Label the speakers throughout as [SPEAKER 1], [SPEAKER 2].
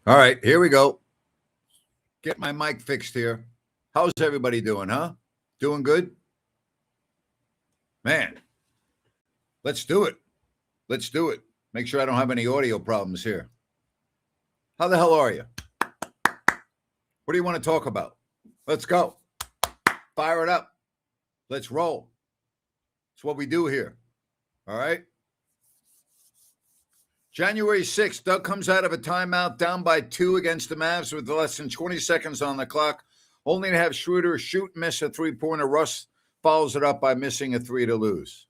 [SPEAKER 1] All right, here we go. Get my mic fixed here. How's everybody doing, huh? Doing good? Man, let's do it. Let's do it. Make sure I don't have any audio problems here. How the hell are you? What do you want to talk about? Let's go. Fire it up. Let's roll. It's what we do here. All right? January 6th, Doug comes out of a timeout down by 2 against the Mavs with less than 20 seconds on the clock, only to have Schroeder shoot and miss a three-pointer. Russ follows it up by missing a three to lose.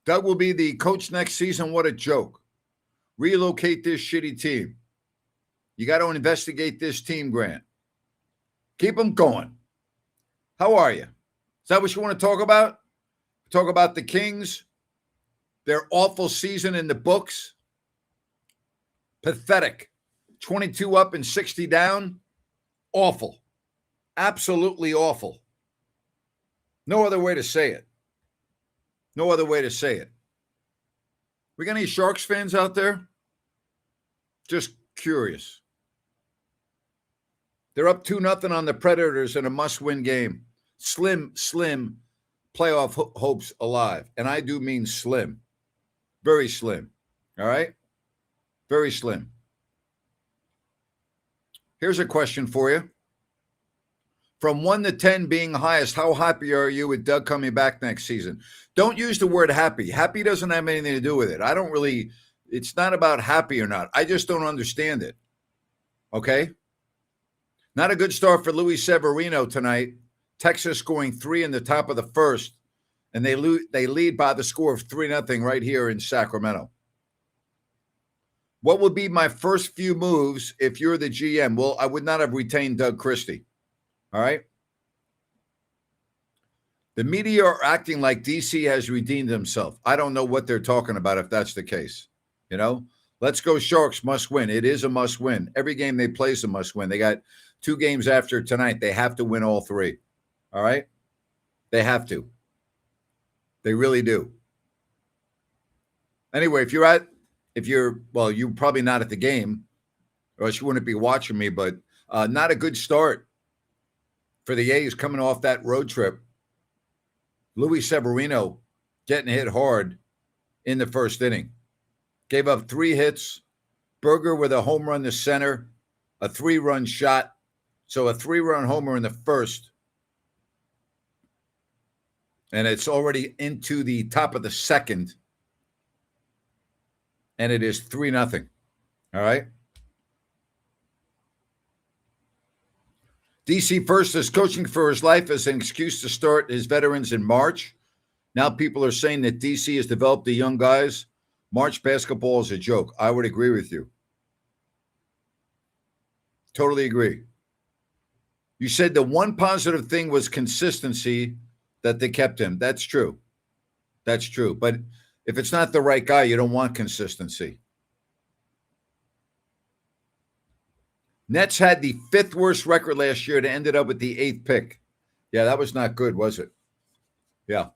[SPEAKER 1] Doug will be the coach next season. What a joke. Relocate this shitty team. You got to investigate this team, Grant. Keep them going. How are you? Is that what you want to talk about? Talk about the Kings? Their awful season in the books. Pathetic. 22 up and 60 down. Awful. Absolutely awful. No other way to say it. No other way to say it. We got any Sharks fans out there? Just curious. They're up 2-0 on the Predators in a must-win game. Slim playoff hopes alive. And I do mean slim. Very slim. All right? Very slim. Here's a question for you. From 1 to 10 being highest, how happy are you with Doug coming back next season? Don't use the word happy. Happy doesn't have anything to do with it. It's not about happy or not. I just don't understand it. Okay? Not a good start for Luis Severino tonight. Texas scoring 3 in the top of the first, and they lead by the score of 3-0 right here in Sacramento. What would be my first few moves if you're the GM? Well, I would not have retained Doug Christie. All right? The media are acting like DC has redeemed himself. I don't know what they're talking about if that's the case. You know? Let's go Sharks, must win. It is a must win. Every game they play is a must win. They got 2 games after tonight. They have to win all 3. All right? They have to. They really do. Anyway, you're probably not at the game, or else you wouldn't be watching me, but not a good start for the A's coming off that road trip. Luis Severino getting hit hard in the first inning. Gave up 3 hits. Berger with a home run to center, a 3-run shot. So a 3-run homer in the first. And it's already into the top of the second. And it is 3-0. All right. DC First is coaching for his life as an excuse to start his veterans in March. Now people are saying that DC has developed the young guys. March basketball is a joke. I would agree with you. Totally agree. You said the one positive thing was consistency that they kept him. That's true. That's true. But if it's not the right guy, you don't want consistency. Nets had the 5th worst record last year and ended up with the 8th pick. Yeah, that was not good, was it? Yeah.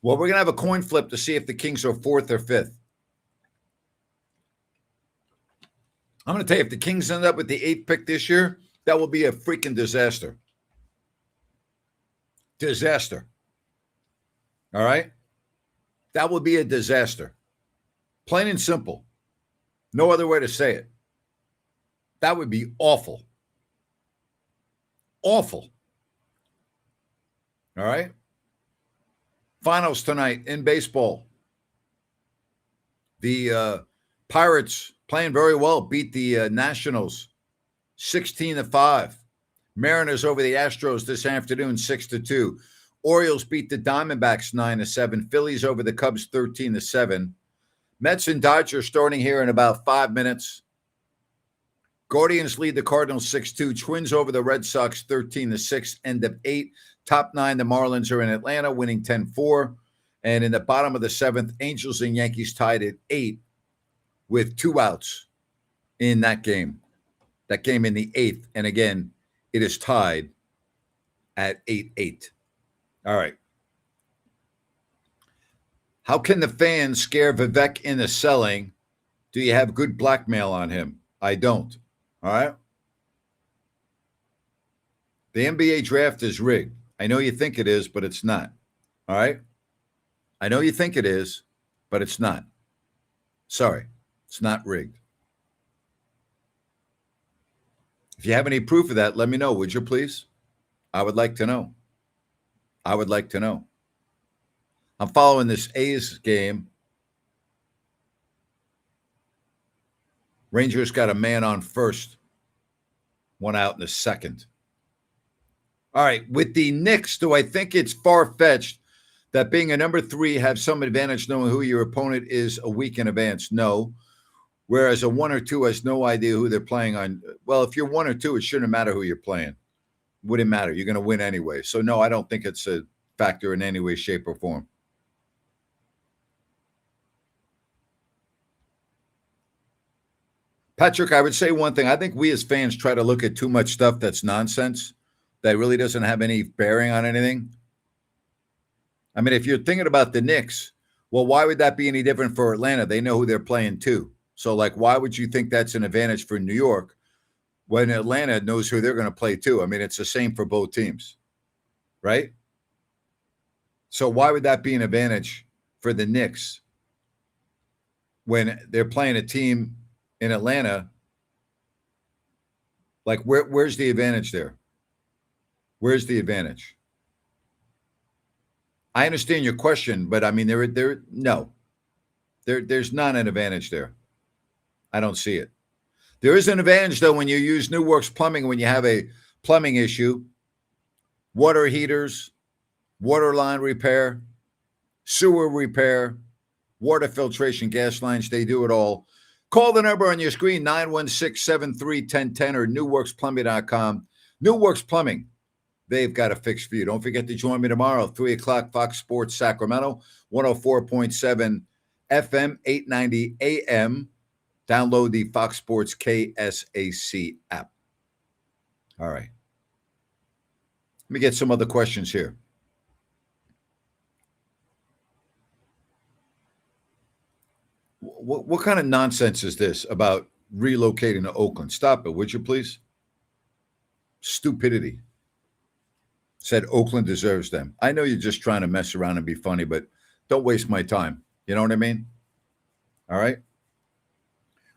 [SPEAKER 1] Well, we're going to have a coin flip to see if the Kings are 4th or 5th. I'm going to tell you, if the Kings end up with the 8th pick this year, that will be a freaking disaster. Disaster. All right? That will be a disaster. Plain and simple. No other way to say it. That would be awful. Awful. All right? Finals tonight in baseball. The Pirates playing very well, beat the Nationals 16-5. Mariners over the Astros this afternoon 6-2. Orioles beat the Diamondbacks 9-7. Phillies over the Cubs 13-7. Mets and Dodgers starting here in about 5 minutes. Guardians lead the Cardinals 6-2. Twins over the Red Sox 13-6. End of 8. Top 9, the Marlins are in Atlanta, winning 10-4. And in the bottom of the 7th, Angels and Yankees tied at 8 with 2 outs in that game. That game in the 8th. And again, it is tied at 8-8. All right. How can the fans scare Vivek into selling Do you have good blackmail on him? I don't. All right. The NBA draft is rigged. I know you think it is, but it's not. All right. I know you think it is, but it's not. Sorry, it's not rigged. If you have any proof of that, let me know, would you please? I would like to know. I would like to know. I'm following this A's game. Rangers got a man on first, one out in the second. All right, with the Knicks, do I think it's far-fetched that being a number 3 have some advantage knowing who your opponent is a week in advance? No. Whereas a 1 or 2 has no idea who they're playing on. Well, if you're 1 or 2, it shouldn't matter who you're playing. Wouldn't matter. You're going to win anyway. So, no, I don't think it's a factor in any way, shape, or form. Patrick, I would say one thing. I think we as fans try to look at too much stuff that's nonsense, that really doesn't have any bearing on anything. I mean, if you're thinking about the Knicks, well, why would that be any different for Atlanta? They know who they're playing too. So, like, why would you think that's an advantage for New York when Atlanta knows who they're going to play too? I mean, it's the same for both teams, right? So why would that be an advantage for the Knicks when they're playing a team in Atlanta? Like, where's the advantage there? Where's the advantage? I understand your question, but I mean, there's not an advantage there. I don't see it. There is an advantage, though, when you use New Works Plumbing, when you have a plumbing issue, water heaters, water line repair, sewer repair, water filtration, gas lines, they do it all. Call the number on your screen, 916-73-1010 or newworksplumbing.com. New Works Plumbing, they've got a fix for you. Don't forget to join me tomorrow, 3 o'clock, Fox Sports Sacramento, 104.7 FM, 890 AM. Download the Fox Sports KSAC app. All right. Let me get some other questions here. What kind of nonsense is this about relocating to Oakland? Stop it, would you please? Stupidity. Said Oakland deserves them. I know you're just trying to mess around and be funny, but don't waste my time. You know what I mean? All right.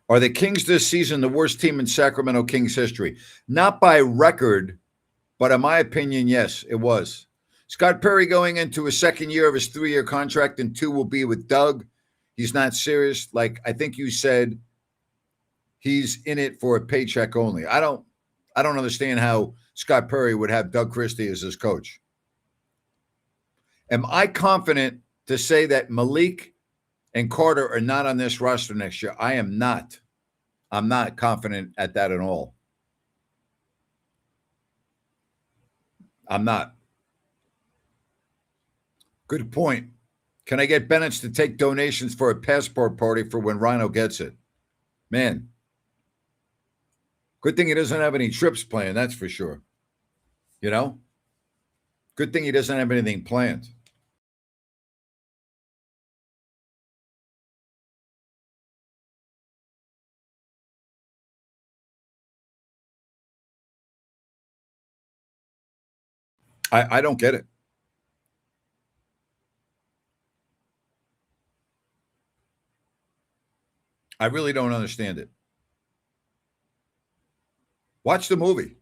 [SPEAKER 1] Are the Kings this season the worst team in Sacramento Kings history? Not by record, but in my opinion, yes, it was. Scott Perry going into his second year of his 3-year contract, and 2 will be with Doug. He's not serious. Like I think you said, he's in it for a paycheck only. I don't understand how Scott Perry would have Doug Christie as his coach. Am I confident to say that Malik and Carter are not on this roster next year? I am not. I'm not confident at that at all. I'm not. Good point. Can I get Bennett to take donations for a passport party for when Rhino gets it? Man. Good thing he doesn't have any trips planned, that's for sure. You know? Good thing he doesn't have anything planned. I don't get it. I really don't understand it. Watch the movie.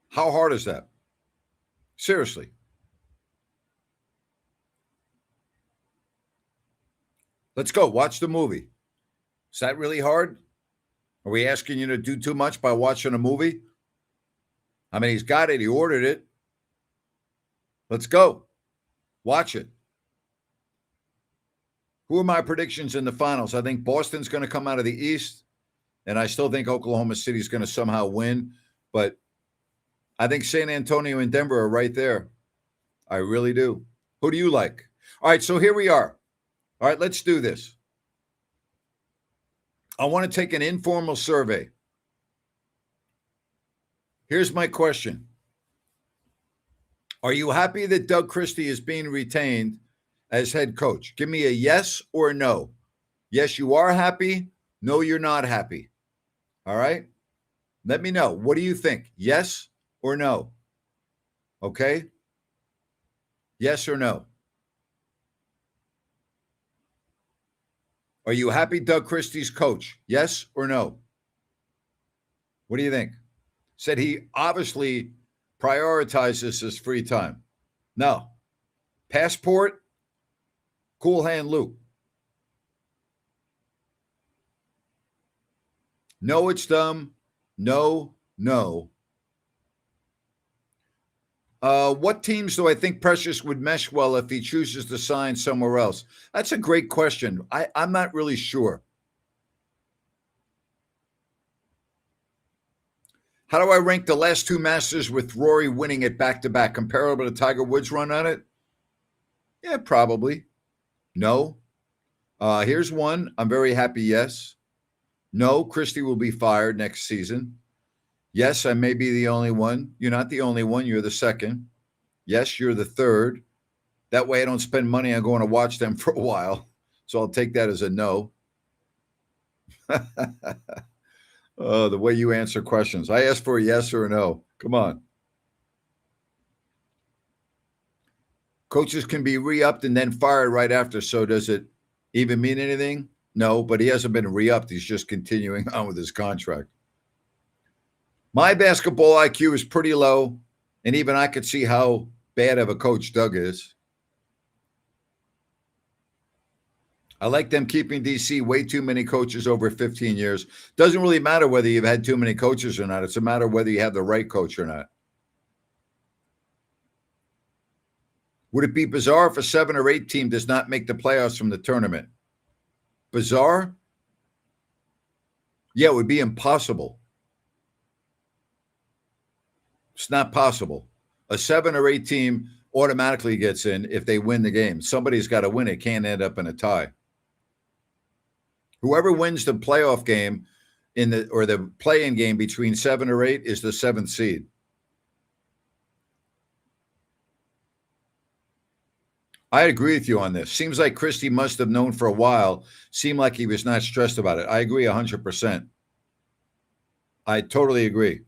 [SPEAKER 1] How hard is that? Seriously. Let's go. Watch the movie. Is that really hard? Are we asking you to do too much by watching a movie? I mean, he's got it. He ordered it. Let's go. Watch it. Who are my predictions in the finals? I think Boston's going to come out of the East, and I still think Oklahoma City is going to somehow win. But I think San Antonio and Denver are right there. I really do. Who do you like? All right, so here we are. All right, let's do this. I want to take an informal survey. Here's my question. Are you happy that Doug Christie is being retained as head coach? Give me a yes or a no. Yes, you are happy. No, you're not happy. All right. Let me know. What do you think? Yes or no? Okay. Yes or no? Are you happy Doug Christie's coach? Yes or no? What do you think? Said he obviously prioritizes his free time. No. Passport, cool hand Luke. No, it's dumb. No, no. What teams do I think Precious would mesh well if he chooses to sign somewhere else? That's a great question. I'm not really sure. How do I rank the last two Masters with Rory winning it back to back? Comparable to Tiger Woods' run on it? Yeah, probably. No. Here's one. I'm very happy. Yes. No, Christie will be fired next season. Yes, I may be the only one. You're not the only one. You're the second. Yes, you're the third. That way I don't spend money on going to watch them for a while. So I'll take that as a no. Oh, the way you answer questions. I asked for a yes or a no. Come on. Coaches can be re-upped and then fired right after. So does it even mean anything? No, but he hasn't been re-upped. He's just continuing on with his contract. My basketball IQ is pretty low, and even I could see how bad of a coach Doug is. I like them keeping DC way too many coaches over 15 years. Doesn't really matter whether you've had too many coaches or not. It's a matter of whether you have the right coach or not. Would it be bizarre if a 7 or 8 team does not make the playoffs from the tournament? Bizarre? Yeah, it would be impossible. It's not possible. A 7 or 8 team automatically gets in if they win the game. Somebody's got to win it. Can't end up in a tie. Whoever wins the playoff game the play-in game between 7 or 8 is the 7th seed. I agree with you on this. Seems like Christie must have known for a while. Seemed like he was not stressed about it. I agree 100%. I totally agree.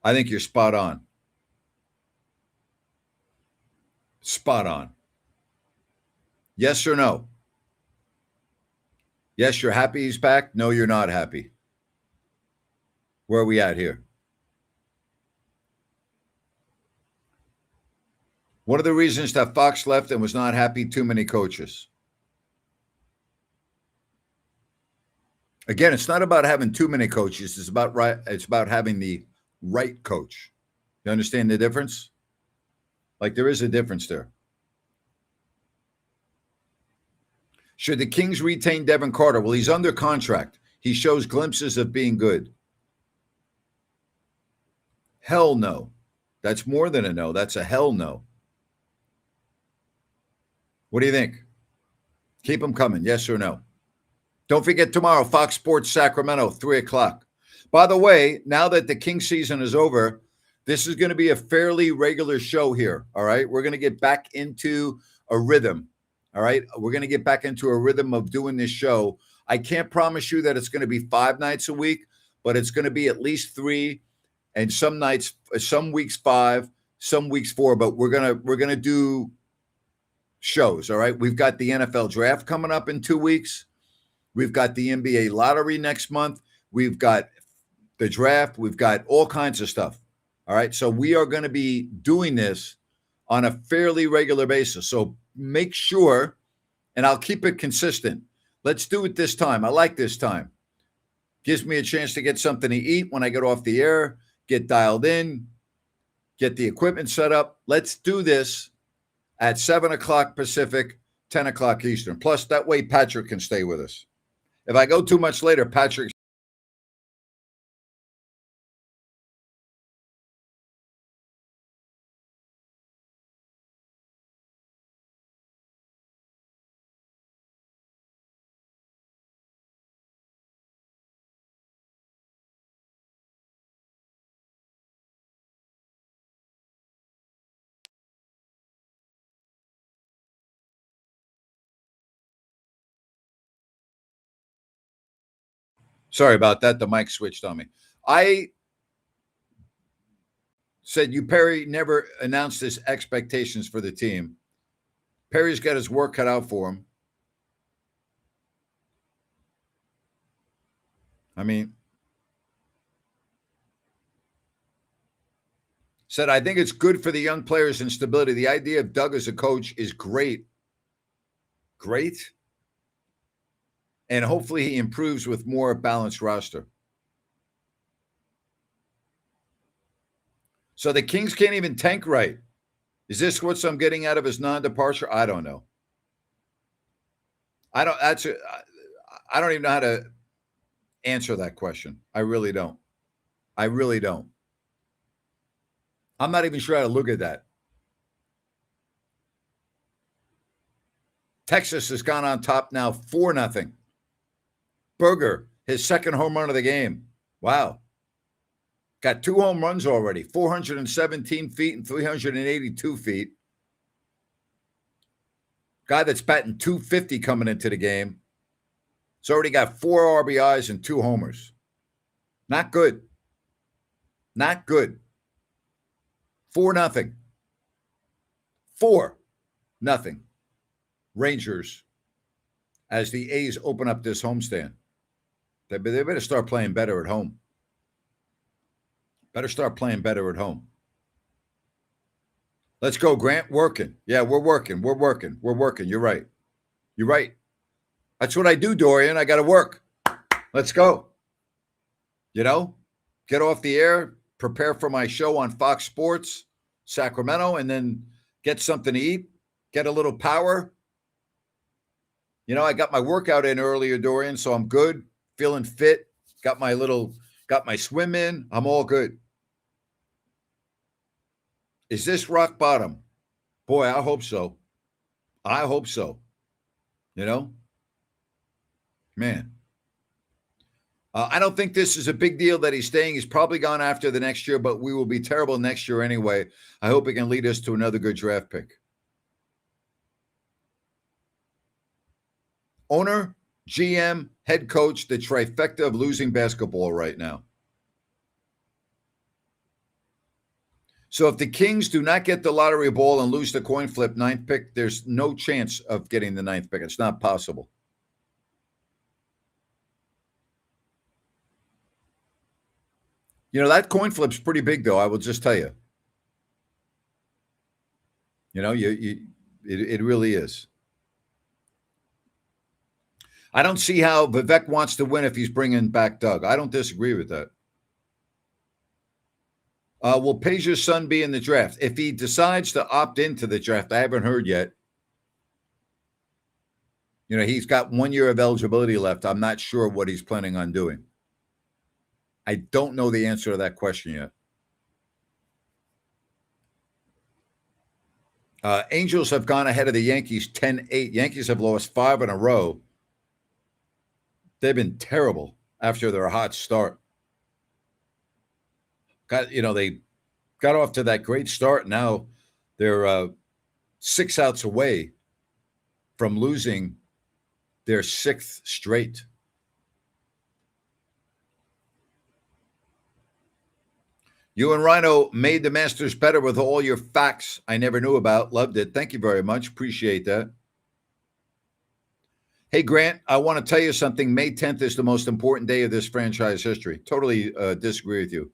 [SPEAKER 1] I think you're spot on. Spot on. Yes or no? Yes, you're happy he's back. No, you're not happy. Where are we at here? One of the reasons that Fox left and was not happy, too many coaches. Again, it's not about having too many coaches. It's about having the right coach. You understand the difference? Like there is a difference there. Should the Kings retain Devin Carter? Well, he's under contract. He shows glimpses of being good. Hell no. That's more than a no. That's a hell no. What do you think? Keep him coming. Yes or no? Don't forget tomorrow, Fox Sports Sacramento, 3:00. By the way, now that the King season is over, this is going to be a fairly regular show here. All right. We're going to get back into a rhythm. All right. We're going to get back into a rhythm of doing this show. I can't promise you that it's going to be 5 nights a week, but it's going to be at least 3, and some nights, some weeks 5, some weeks 4. But we're gonna do shows. All right. We've got the NFL draft coming up in 2 weeks. We've got the NBA lottery next month. We've got the draft. We've got all kinds of stuff. All right. So we are going to be doing this on a fairly regular basis. So make sure, and I'll keep it consistent. Let's do it this time. I like this time. Gives me a chance to get something to eat when I get off the air, get dialed in, get the equipment set up. Let's do this at 7:00 Pacific, 10:00 Eastern. Plus, that way Patrick can stay with us. If I go too much later, Patrick Sorry about that. The mic switched on me. I said Perry never announced his expectations for the team. Perry's got his work cut out for him. I mean, said, I think it's good for the young players and stability. The idea of Doug as a coach is great. Great. And hopefully he improves with more balanced roster. So the Kings can't even tank right. Is this what I'm getting out of his non-departure? I don't know. I don't even know how to answer that question. I really don't. I'm not even sure how to look at that. Texas has gone on top now 4-0. Berger, his second home run of the game. Wow. Got 2 home runs already, 417 feet and 382 feet. Guy that's batting 250 coming into the game. He's already got 4 RBIs and 2 homers. Not good. Not good. 4-0. 4-0. Rangers as the A's open up this homestand. They better start playing better at home. Better start playing better at home. Let's go, Grant. Working. Yeah, we're working. You're right. That's what I do, Dorian. I got to work. Let's go. Get off the air, prepare for my show on Fox Sports, Sacramento, and then get something to eat, get a little power. I got my workout in earlier, Dorian, so I'm good, feeling fit, got my swim in. I'm all good. Is this rock bottom? Boy, I hope so. Man. I don't think this is a big deal that he's staying. He's probably gone after the next year, but we will be terrible next year anyway. I hope it can lead us to another good draft pick. Owner, GM, head coach, the trifecta of losing basketball right now. So if the Kings do not get the lottery ball and lose the coin flip 9th pick, there's no chance of getting the 9th pick. It's not possible. That coin flip's pretty big, though, I will just tell you. It really is. I don't see how Vivek wants to win if he's bringing back Doug. I don't disagree with that. Will Paige's son be in the draft? If he decides to opt into the draft, I haven't heard yet. He's got 1 year of eligibility left. I'm not sure what he's planning on doing. I don't know the answer to that question yet. Angels have gone ahead of the Yankees 10-8. Yankees have lost 5 in a row. They've been terrible after their hot start. They got off to that great start. Now they're 6 outs away from losing their 6th straight. You and Rhino made the Masters better with all your facts I never knew about. Loved it. Thank you very much. Appreciate that. Hey, Grant, I want to tell you something. May 10th is the most important day of this franchise history. Totally disagree with you.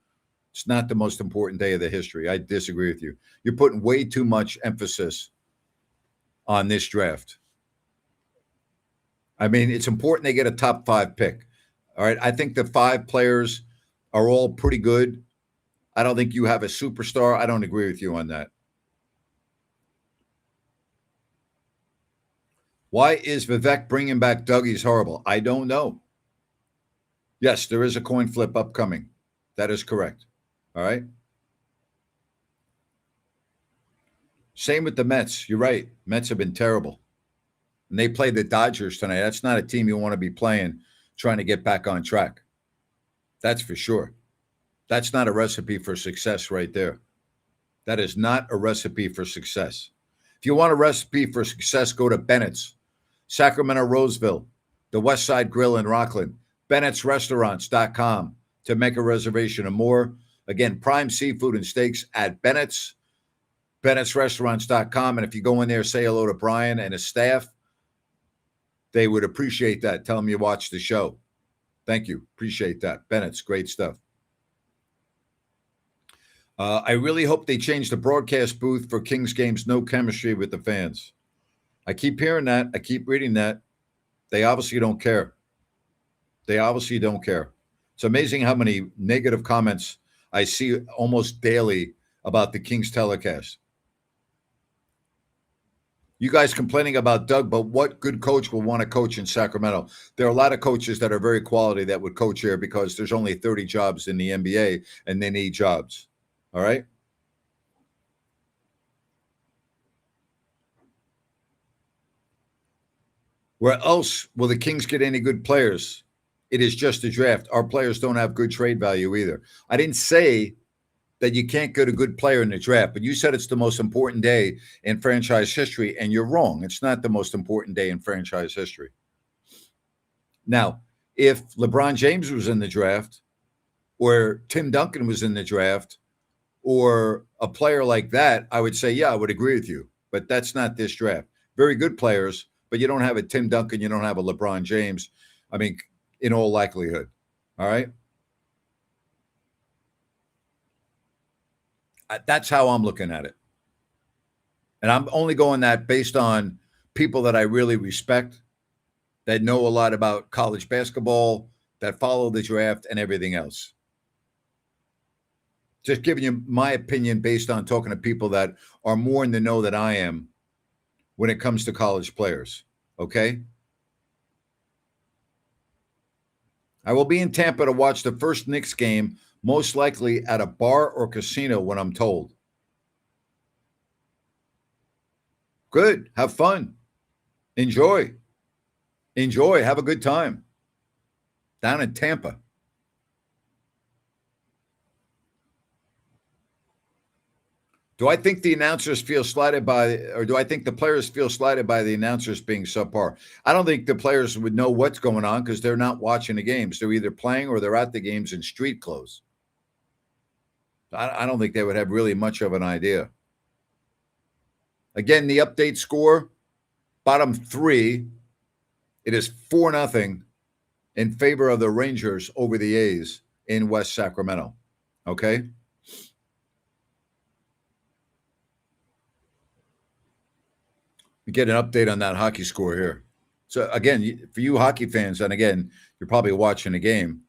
[SPEAKER 1] It's not the most important day of the history. I disagree with you. You're putting way too much emphasis on this draft. I mean, it's important they get a top 5 pick. All right. I think the 5 players are all pretty good. I don't think you have a superstar. I don't agree with you on that. Why is Vivek bringing back Doug? He's horrible. I don't know. Yes, there is a coin flip upcoming. That is correct. All right. Same with the Mets. You're right. Mets have been terrible. And they played the Dodgers tonight. That's not a team you want to be playing trying to get back on track. That's for sure. That's not a recipe for success right there. That is not a recipe for success. If you want a recipe for success, go to Bennett's, Sacramento, Roseville, the West Side Grill in Rockland. Bennett'sRestaurants.com to make a reservation or more. Again, prime seafood and steaks at Bennett's. Bennett'sRestaurants.com. And if you go in there, say hello to Brian and his staff, they would appreciate that. Tell them you watched the show. Thank you. Appreciate that. Bennett's, great stuff. I really hope they change the broadcast booth for Kings games. No chemistry with the fans. I keep hearing that. I keep reading that. They obviously don't care. They obviously don't care. It's amazing how many negative comments I see almost daily about the Kings telecast. You guys complaining about Doug, but what good coach will want to coach in Sacramento? There are a lot of coaches that are very quality that would coach here because there's only 30 jobs in the NBA and they need jobs. All right? Where else will the Kings get any good players? It is just a draft. Our players don't have good trade value either. I didn't say that you can't get a good player in the draft, but you said it's the most important day in franchise history, and you're wrong. It's not the most important day in franchise history. Now, if LeBron James was in the draft, or Tim Duncan was in the draft, or a player like that, I would say, yeah, I would agree with you. But that's not this draft. Very good players, but you don't have a Tim Duncan, you don't have a LeBron James. I mean, in all likelihood. All right? That's how I'm looking at it. And I'm only going that based on people that I really respect, that know a lot about college basketball, that follow the draft and everything else. Just giving you my opinion based on talking to people that are more in the know than I am when it comes to college players. Okay? I will be in Tampa to watch the first Knicks game, most likely at a bar or casino when I'm told. Good. Have fun. Enjoy. Have a good time. Down in Tampa. Do I think the announcers feel slighted or do I think the players feel slighted by the announcers being subpar? I don't think the players would know what's going on because they're not watching the games. They're either playing or they're at the games in street clothes. I don't think they would have really much of an idea. Again, the update score, bottom three, it is 4-0 in favor of the Rangers over the A's in West Sacramento. Okay? We get an update on that hockey score here. So, again, for you hockey fans, and again, you're probably watching the game,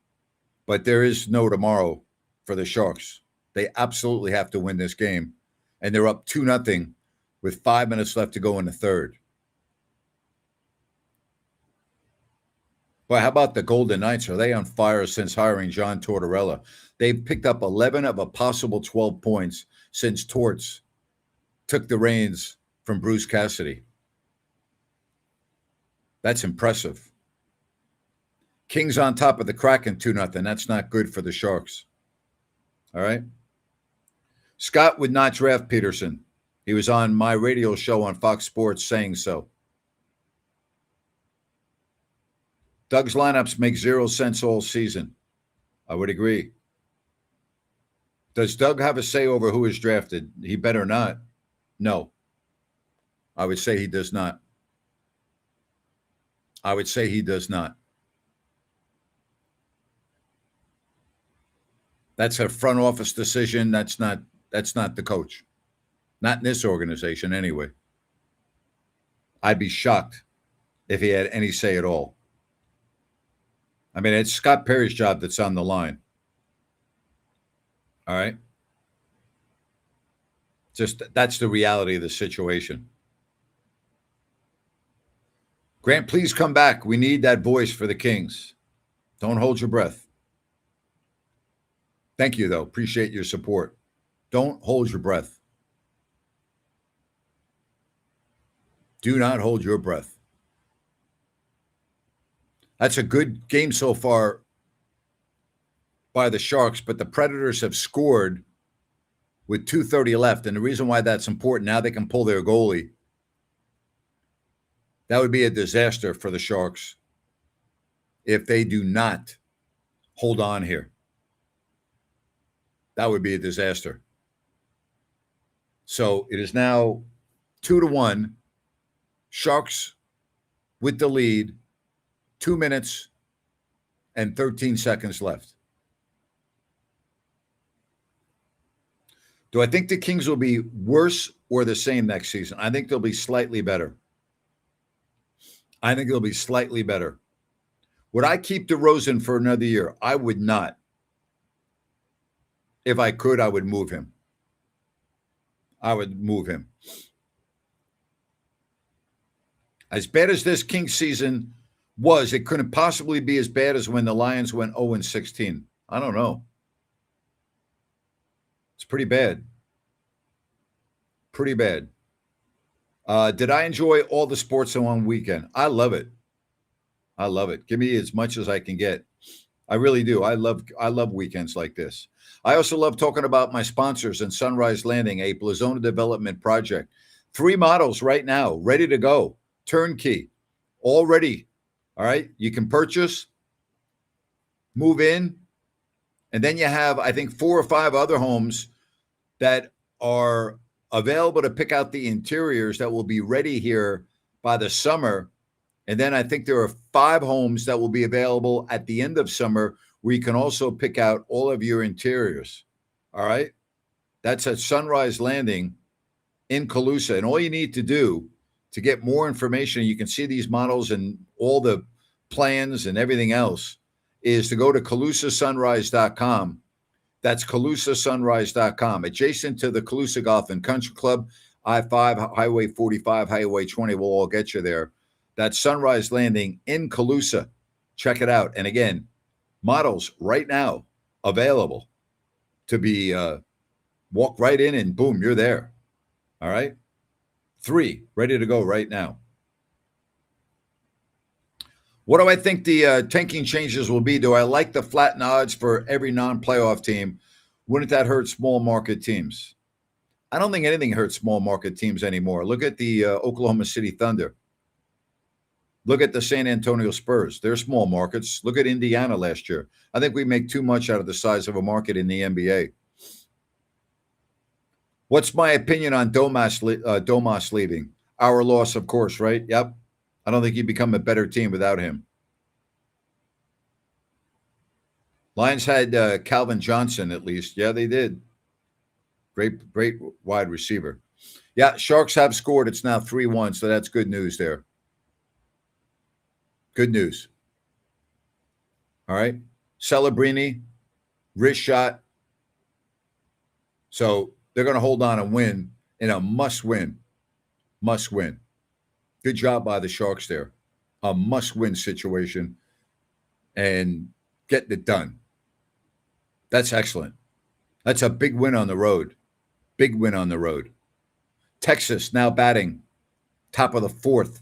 [SPEAKER 1] but there is no tomorrow for the Sharks. They absolutely have to win this game. And they're up 2-0 with 5 minutes left to go in the third. But how about the Golden Knights? Are they on fire since hiring John Tortorella? They've picked up 11 of a possible 12 points since Torts took the reins from Bruce Cassidy. That's impressive. Kings on top of the Kraken 2-0. That's not good for the Sharks. All right? Scott would not draft Peterson. He was on my radio show on Fox Sports saying so. Doug's lineups make 0 sense all season. I would agree. Does Doug have a say over who is drafted? He better not. No. I would say he does not. That's a front office decision. That's not the coach. Not in this organization anyway. I'd be shocked if he had any say at all. I mean, it's Scott Perry's job that's on the line. All right? Just that's the reality of the situation. Grant, please come back. We need that voice for the Kings. Don't hold your breath. Thank you, though. Appreciate your support. Don't hold your breath. Do not hold your breath. That's a good game so far by the Sharks, but the Predators have scored with 2:30 left. And the reason why that's important, now they can pull their goalie. That would be a disaster for the Sharks. if they do not hold on here. That would be a disaster. So it is now 2-1. Sharks with the lead, 2 minutes and 13 seconds left. Do I think the Kings will be worse or the same next season? I think they'll be slightly better. I think they'll be slightly better. Would I keep DeRozan for another year? I would not. If I could, I would move him. I would move him. As bad as this Kings season was, it couldn't possibly be as bad as when the Lions went 0-16. I don't know. It's pretty bad. Pretty bad. Did I enjoy all the sports in one weekend? I love it. I love it. Give me as much as I can get. I really do. I love weekends like this. I also love talking about my sponsors and Sunrise Landing, a Blazona development project. 3 models right now, ready to go. Turnkey, all ready. All right. You can purchase, move in, and then you have, I think, 4 or 5 other homes that are available to pick out the interiors that will be ready here by the summer. And then I think there are 5 homes that will be available at the end of summer where you can also pick out all of your interiors. All right. That's at Sunrise Landing in Calusa. And all you need to do to get more information, you can see these models and all the plans and everything else, is to go to CalusaSunrise.com. That's CalusaSunrise.com. Adjacent to the Calusa Golf and Country Club, I-5, Highway 45, Highway 20 will all get you there. That's Sunrise Landing in Calusa. Check it out. And again, models right now available to be walk right in and boom, you're there. All right. 3 ready to go right now. What do I think the tanking changes will be? Do I like the flattened odds for every non-playoff team? Wouldn't that hurt small market teams? I don't think anything hurts small market teams anymore. Look at the Oklahoma City Thunder. Look at the San Antonio Spurs. They're small markets. Look at Indiana last year. I think we make too much out of the size of a market in the NBA. What's my opinion on Domas leaving? Our loss, of course, right? Yep. I don't think you become a better team without him. Lions had Calvin Johnson at least. Yeah, they did. Great wide receiver. Yeah, Sharks have scored. It's now 3-1, so that's good news there. Good news. All right. Celebrini, wrist shot. So they're going to hold on and win in a must-win. Must-win. Good job by the Sharks there. A must-win situation and getting it done. That's excellent. That's a big win on the road. Big win on the road. Texas now batting top of the 4th.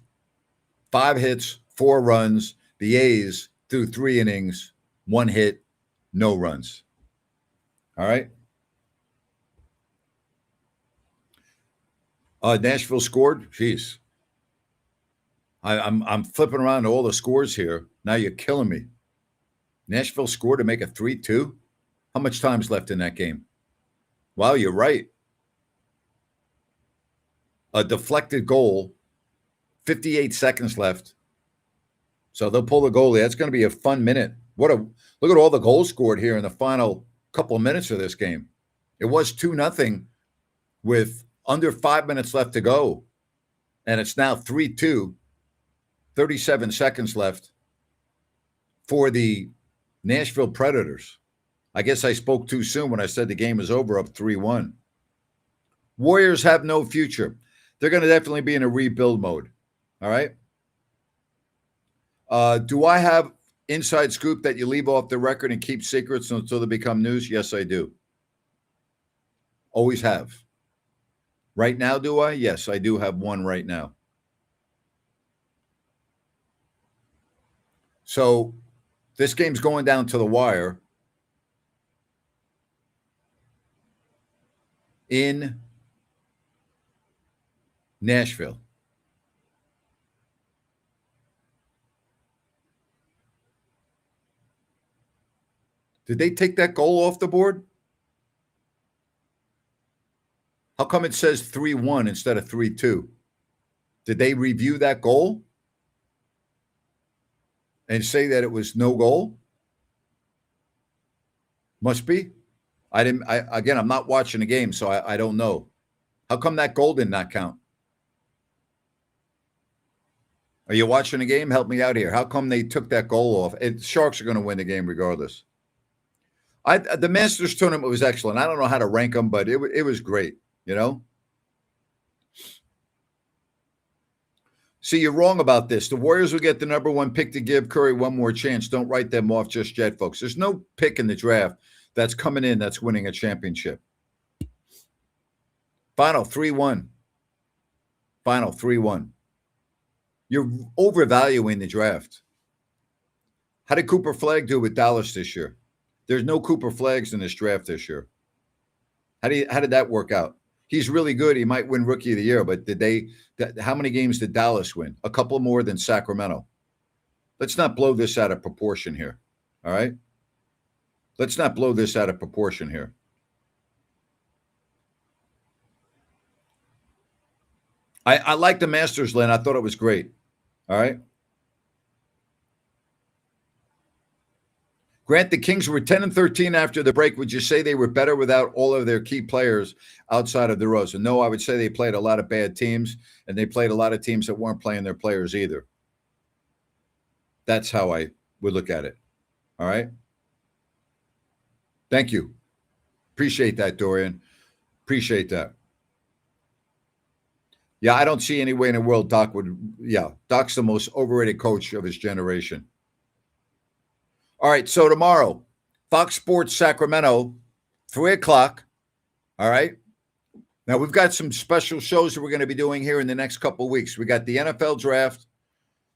[SPEAKER 1] 5 hits, 4 runs. The A's threw 3 innings, 1 hit, no runs. All right. Nashville scored. Jeez. I'm flipping around to all the scores here. Now you're killing me. Nashville scored to make a 3-2. How much time's left in that game? Wow, you're right. A deflected goal, 58 seconds left. So they'll pull the goalie. That's going to be a fun minute. Look at all the goals scored here in the final couple of minutes of this game. It was 2-0 with under 5 minutes left to go. And it's now 3-2, 37 seconds left for the Nashville Predators. I guess I spoke too soon when I said the game is over, up 3-1. Warriors have no future. They're going to definitely be in a rebuild mode. All right. Do I have inside scoop that you leave off the record and keep secrets until they become news? Yes, I do. Always have. Right now, do I? Yes, I do have one right now. So this game's going down to the wire in Nashville. Did they take that goal off the board? How come it says 3-1 instead of 3-2? Did they review that goal and say that it was no goal? Must be. Again, I'm not watching the game, so I don't know. How come that goal did not count? Are you watching the game? Help me out here. How come they took that goal off? Sharks are going to win the game regardless. The Masters tournament was excellent. I don't know how to rank them, but it was great, you know? See, you're wrong about this. The Warriors will get the number 1 pick to give Curry one more chance. Don't write them off just yet, folks. There's no pick in the draft that's coming in that's winning a championship. Final 3-1. Final 3-1. You're overvaluing the draft. How did Cooper Flagg do with Dallas this year? There's no Cooper Flaggs in this draft this year. How did that work out? He's really good. He might win Rookie of the Year, but how many games did Dallas win? A couple more than Sacramento. Let's not blow this out of proportion here. All right? Let's not blow this out of proportion here. I like the Masters, Lynn. I thought it was great. All right? Grant, the Kings were 10-13 after the break. Would you say they were better without all of their key players outside of DeRozan? No, I would say they played a lot of bad teams, and they played a lot of teams that weren't playing their players either. That's how I would look at it. All right? Thank you. Appreciate that, Dorian. Appreciate that. Yeah, I don't see any way in the world Doc would. Yeah, Doc's the most overrated coach of his generation. All right, so tomorrow, Fox Sports Sacramento, 3 o'clock. All right. Now, we've got some special shows that we're going to be doing here in the next couple of weeks. We got the NFL draft.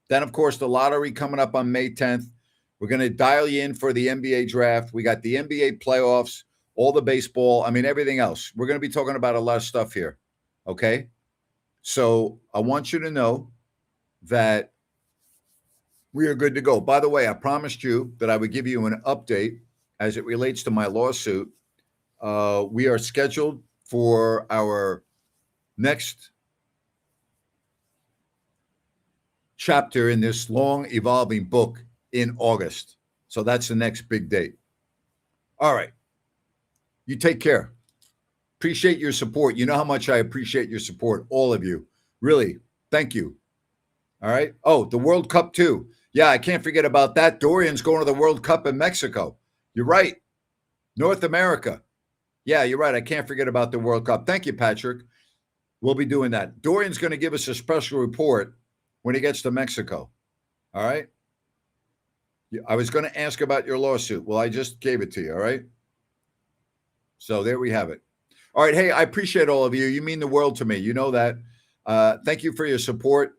[SPEAKER 1] Then, of course, the lottery coming up on May 10th. We're going to dial you in for the NBA draft. We got the NBA playoffs, all the baseball. I mean, everything else. We're going to be talking about a lot of stuff here. Okay. So I want you to know that we are good to go. By the way, I promised you that I would give you an update as it relates to my lawsuit. We are scheduled for our next chapter in this long evolving book in August. So that's the next big date. All right. You take care. Appreciate your support. You know how much I appreciate your support, all of you. Really, thank you. All right. Oh, the World Cup too. Yeah, I can't forget about that. Dorian's going to the World Cup in Mexico. You're right. North America. Yeah, you're right. I can't forget about the World Cup. Thank you, Patrick. We'll be doing that. Dorian's going to give us a special report when he gets to Mexico. All right. I was going to ask about your lawsuit. Well, I just gave it to you. All right. So there we have it. All right. Hey, I appreciate all of you. You mean the world to me. You know that. Thank you for your support.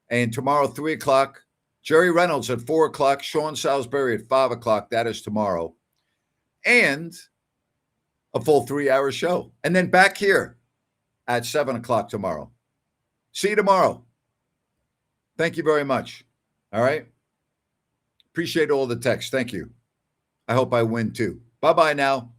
[SPEAKER 1] And tomorrow, 3 o'clock, Jerry Reynolds at 4 o'clock, Sean Salisbury at 5 o'clock. That is tomorrow. And a full 3-hour show. And then back here at 7 o'clock tomorrow. See you tomorrow. Thank you very much. All right. Appreciate all the texts. Thank you. I hope I win too. Bye-bye now.